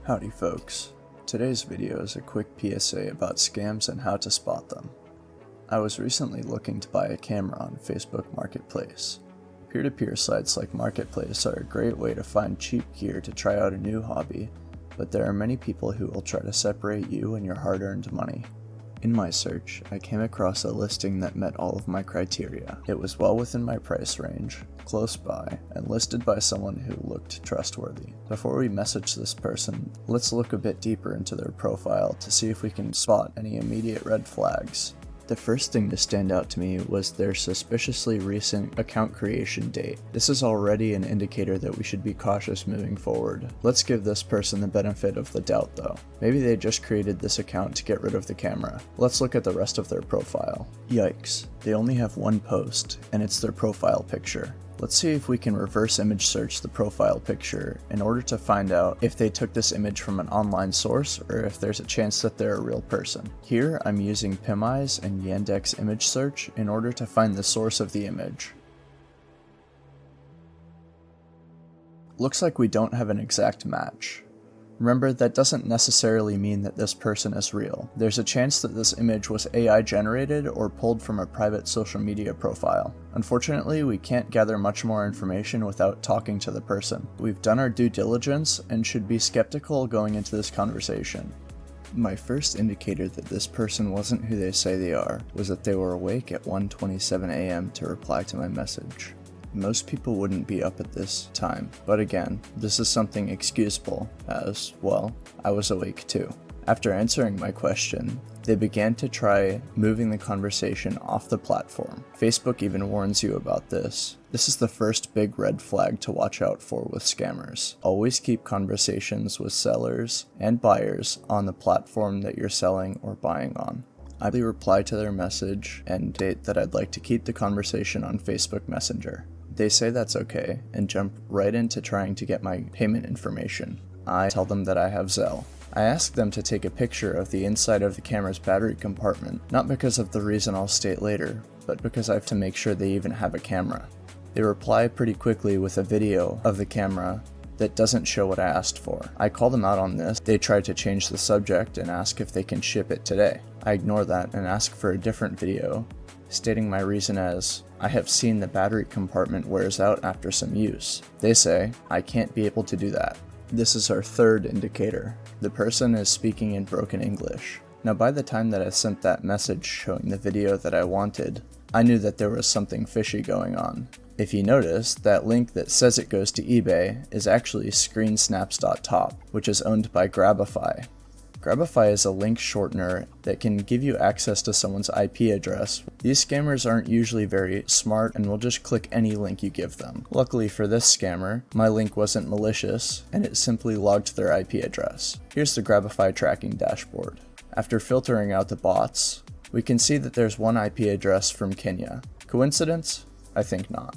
Howdy folks, today's video is a quick PSA about scams and how to spot them. I was recently looking to buy a camera on Facebook Marketplace. Peer-to-peer sites like Marketplace are a great way to find cheap gear to try out a new hobby, but there are many people who will try to separate you and your hard-earned money. In my search, I came across a listing that met all of my criteria. It was well within my price range, close by, and listed by someone who looked trustworthy. Before we message this person, let's look a bit deeper into their profile to see if we can spot any immediate red flags. The first thing to stand out to me was their suspiciously recent account creation date. This is already an indicator that we should be cautious moving forward. Let's give this person the benefit of the doubt though. Maybe they just created this account to get rid of the camera. Let's look at the rest of their profile. Yikes, they only have one post, and it's their profile picture. Let's see if we can reverse image search the profile picture in order to find out if they took this image from an online source or if there's a chance that they're a real person. Here I'm using PimEyes and Yandex image search in order to find the source of the image. Looks like we don't have an exact match. Remember, that doesn't necessarily mean that this person is real. There's a chance that this image was AI generated or pulled from a private social media profile. Unfortunately, we can't gather much more information without talking to the person. We've done our due diligence and should be skeptical going into this conversation. My first indicator that this person wasn't who they say they are was that they were awake at 1:27 a.m. to reply to my message. Most people wouldn't be up at this time, but again, this is something excusable as, well, I was awake too. After answering my question, they began to try moving the conversation off the platform. Facebook even warns you about this. This is the first big red flag to watch out for with scammers. Always keep conversations with sellers and buyers on the platform that you're selling or buying on. I reply to their message and state that I'd like to keep the conversation on Facebook Messenger. They say that's okay and jump right into trying to get my payment information. I tell them that I have Zelle. I ask them to take a picture of the inside of the camera's battery compartment, not because of the reason I'll state later, but because I have to make sure they even have a camera. They reply pretty quickly with a video of the camera that doesn't show what I asked for. I call them out on this. They try to change the subject and ask if they can ship it today. I ignore that and ask for a different video, stating my reason as, I have seen the battery compartment wears out after some use. They say, I can't be able to do that. This is our third indicator. The person is speaking in broken English. Now by the time that I sent that message showing the video that I wanted, I knew that there was something fishy going on. If you notice, that link that says it goes to eBay is actually screensnaps.top, which is owned by Grabify. Grabify is a link shortener that can give you access to someone's IP address. These scammers aren't usually very smart and will just click any link you give them. Luckily for this scammer, my link wasn't malicious and it simply logged their IP address. Here's the Grabify tracking dashboard. After filtering out the bots, we can see that there's one IP address from Kenya. Coincidence? I think not.